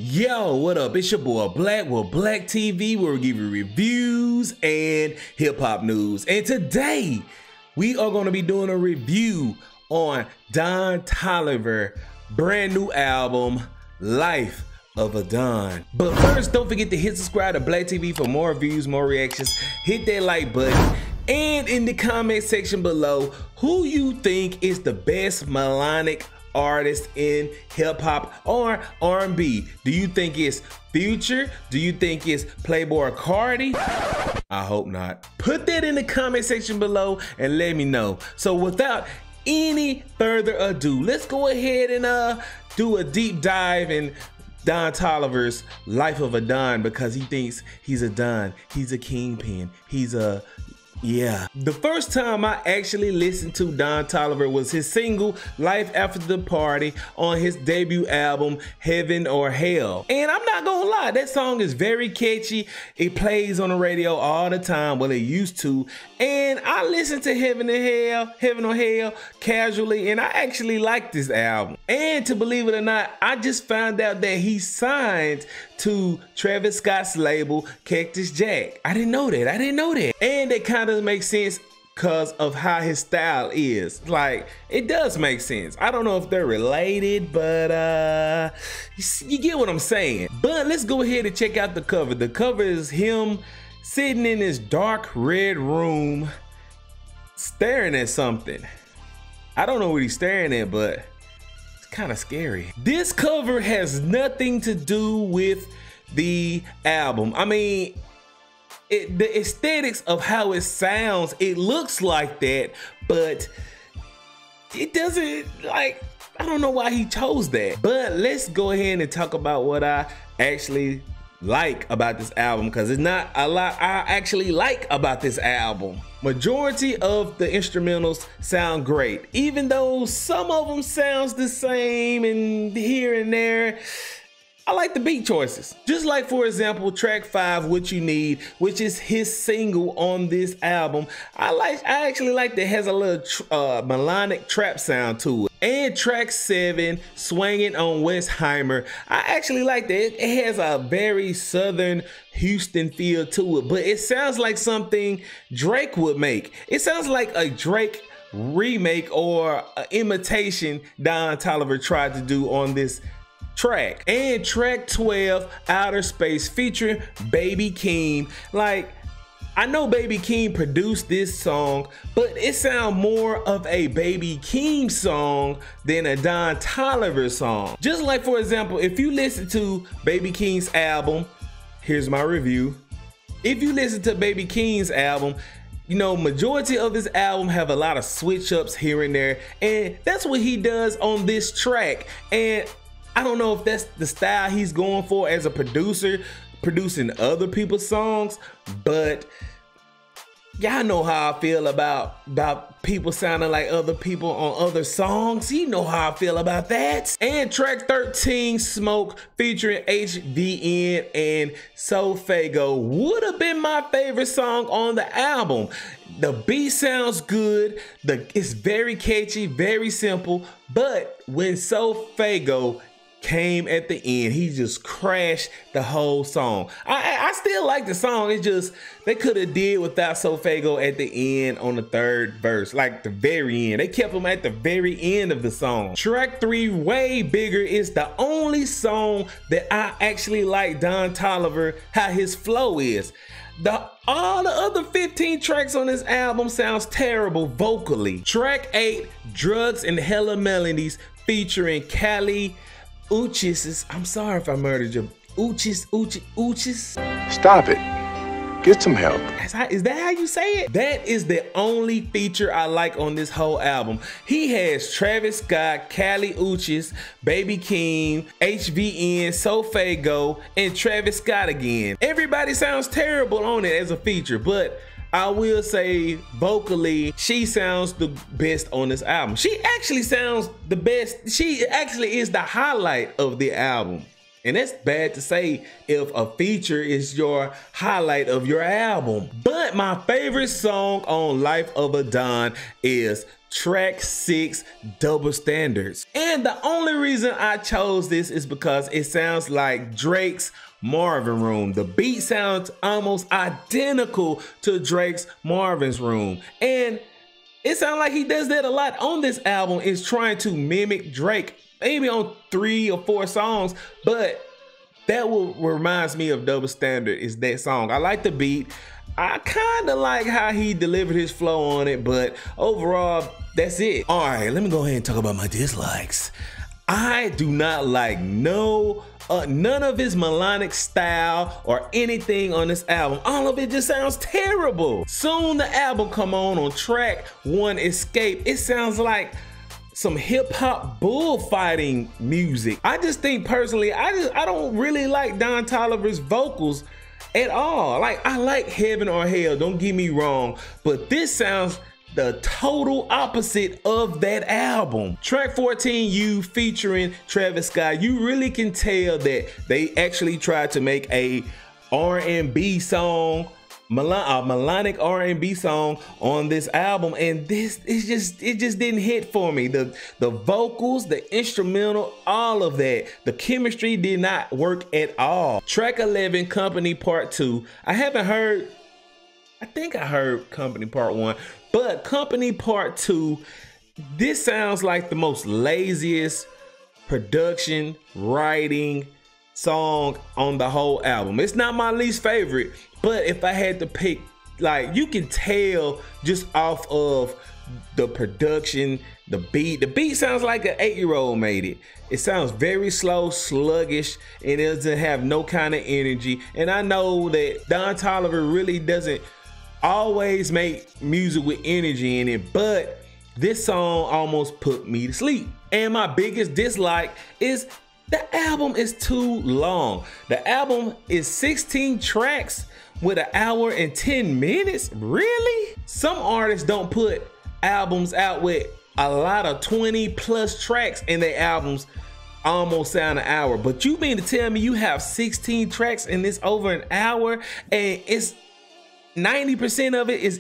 Yo, what up? It's your boy Black with Black TV, where we give you reviews and hip hop news. And today we are going to be doing a review on Don Toliver brand new album, Life of a Don. But first, don't forget to hit subscribe to Black TV for more reviews, more reactions. Hit that like button. And in the comment section below, who you think is the best melodic artist in hip hop or R&B? Do you think it's Future? Do you think it's Playboi Carti? I hope not. Put that in the comment section below and let me know. So without any further ado, let's go ahead and do a deep dive in Don Toliver's Life of a Don, because he thinks he's a Don, he's a kingpin, he's a yeah. The first time I actually listened to Don Toliver was his single, Life After the Party, on his debut album, Heaven or Hell. And I'm not gonna lie, that song is very catchy. It plays on the radio all the time, well it used to. And I listened to Heaven or Hell casually, and I actually like this album. And to believe it or not, I just found out that he signed to Travis Scott's label, Cactus Jack. I didn't know that, And it kind of makes sense because of how his style is. Like, it does make sense. I don't know if they're related, but you get what I'm saying. But let's go ahead and check out the cover. The cover is him sitting in this dark red room, staring at something. I don't know what he's staring at, but kind of scary. This cover has nothing to do with the album. I mean, the aesthetics of how it sounds, it looks like that, but it doesn't, like, I don't know why he chose that. But let's go ahead and talk about what I actually like about this album, because it's not a lot I actually like about this album. Majority of the instrumentals sound great, even though some of them sounds the same and here and there. I like the beat choices. Just like, for example, track 5, What You Need, which is his single on this album. I actually like that it has a little melodic trap sound to it. And track 7, Swangin on Westheimer, I actually like that. It has a very southern Houston feel to it, but it sounds like something Drake would make. It sounds like a Drake remake or an imitation Don Toliver tried to do on this track. And track 12, Outerspace, featuring BEGGIN. Like, I know BEGGIN produced this song, but it sounds more of a BEGGIN song than a Don Toliver song. Just like, for example, if you listen to BEGGIN's album, here's my review. If you listen to BEGGIN's album, you know, majority of his album have a lot of switch ups here and there, and that's what he does on this track. And I don't know if that's the style he's going for as a producer, producing other people's songs, but y'all know how I feel about people sounding like other people on other songs. You know how I feel about that. And track 13, Smoke, featuring HVN and Sofago, would have been my favorite song on the album. The beat sounds good, it's very catchy, very simple, but when Sofago came at the end, he just crashed the whole song. I still like the song, it's just they could have did without Sofago at the end on the 3rd verse, like the very end. They kept him at the very end of the song. Track 3, Way Bigger, is the only song that I actually like Don Toliver, how his flow is. All the other 15 tracks on this album sounds terrible vocally. Track 8, Drugs and Hella Melodies, featuring Kali Uchis. I'm sorry if I murdered you. Uchis. Stop it. Get some help. Is that how you say it? That is the only feature I like on this whole album. He has Travis Scott, Kali Uchis, BEGGIN, HVN, Sofago, and Travis Scott again. Everybody sounds terrible on it as a feature, but I will say vocally, she sounds the best on this album. She actually sounds the best. She actually is the highlight of the album. And that's bad to say if a feature is your highlight of your album. But my favorite song on Life of a Don is track 6, Double Standards. And the only reason I chose this is because it sounds like Drake's Marvin Room. The beat sounds almost identical to Drake's Marvin's Room. And it sounds like he does that a lot on this album, is trying to mimic Drake, maybe on 3 or 4 songs, but that reminds me of Double Standard is that song. I like the beat. I kind of like how he delivered his flow on it, but overall, that's it. All right, let me go ahead and talk about my dislikes. I do not like none of his melodic style or anything on this album. All of it just sounds terrible. Soon the album come on track 1, Xscape. It sounds like some hip-hop bullfighting music. I just think personally, I don't really like Don Toliver's vocals at all. Like, I like Heaven or Hell, don't get me wrong, but this sounds the total opposite of that album. Track 14, You, featuring Travis Scott, you really can tell that they actually tried to make a R&B song, a melodic R&B song on this album, and it just didn't hit for me. The vocals, the instrumental, all of that, the chemistry did not work at all. Track 11, Company Part 2. I think I heard Company Part 1, but Company Part 2, this sounds like the most laziest production, writing song on the whole album. It's not my least favorite, but if I had to pick, like, you can tell just off of the production, the beat sounds like an 8-year-old made it. It sounds very slow, sluggish, and it doesn't have no kind of energy. And I know that Don Toliver really doesn't always make music with energy in it, but this song almost put me to sleep. And my biggest dislike is the album is too long. The album is 16 tracks with 1 hour and 10 minutes. Really? Some artists don't put albums out with a lot of 20+ tracks and their albums almost sound 1 hour. But you mean to tell me you have 16 tracks and it's over 1 hour and it's 90% of it is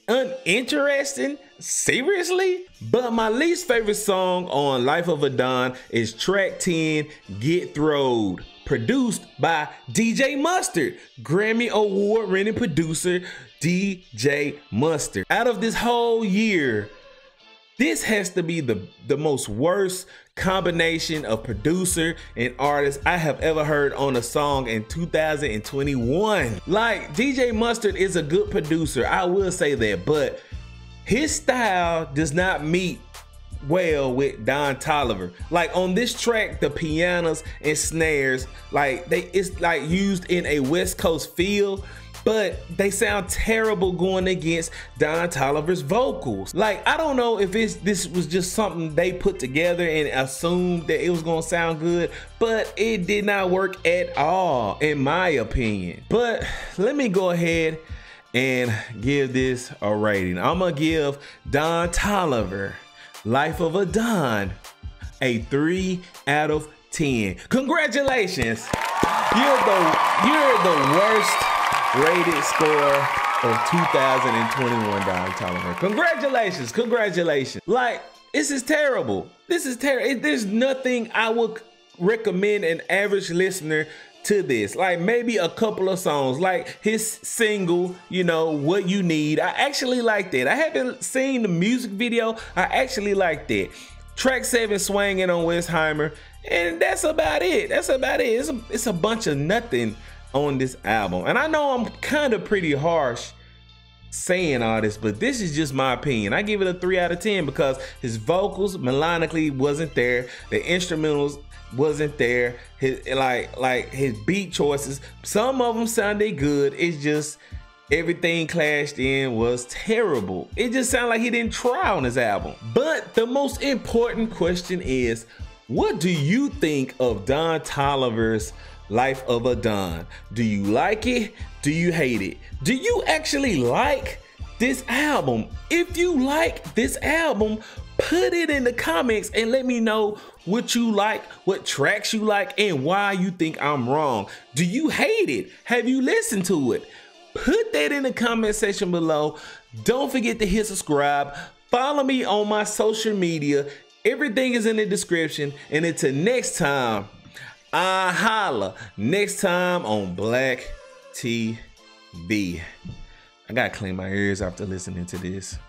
uninteresting? Seriously? But my least favorite song on Life of a Don is track 10, Get Throwed, produced by DJ Mustard, Grammy Award-winning producer DJ Mustard. Out of this whole year, this has to be the most worst combination of producer and artist I have ever heard on a song in 2021. Like, DJ Mustard is a good producer, I will say that, but his style does not meet well with Don Toliver. Like, on this track, the pianos and snares, like, it's like used in a West Coast feel, but they sound terrible going against Don Toliver's vocals. Like, I don't know if this was just something they put together and assumed that it was gonna sound good, but it did not work at all, in my opinion. But let me go ahead and give this a rating. I'm gonna give Don Toliver, Life of a Don, a 3 out of 10. Congratulations! You're the worst rated score of 2021, Don Toliver. Congratulations, congratulations. Like, this is terrible. This is terrible. There's nothing I would recommend an average listener to this. Like, maybe a couple of songs, like his single, you know, What You Need. I actually like that. I haven't seen the music video. I actually like that. Track 7, Swangin' on Westheimer. And that's about it. That's about it. It's a bunch of nothing on this album. And I know I'm kind of pretty harsh saying all this, but this is just my opinion. I give it a 3 out of 10 because his vocals melodically wasn't there. The instrumentals wasn't there. His like his beat choices, some of them sounded good. It's just everything clashed in was terrible. It just sounded like he didn't try on his album. But the most important question is, what do you think of Don Toliver's Life of a Don? Do you like it? Do you hate it? Do you actually like this album? If you like this album, put it in the comments and let me know what you like, what tracks you like, and why you think I'm wrong. Do you hate it? Have you listened to it? Put that in the comment section below. Don't forget to hit subscribe. Follow me on my social media. Everything is in the description. And until next time, I holla. Next time on Black TV. I gotta clean my ears after listening to this.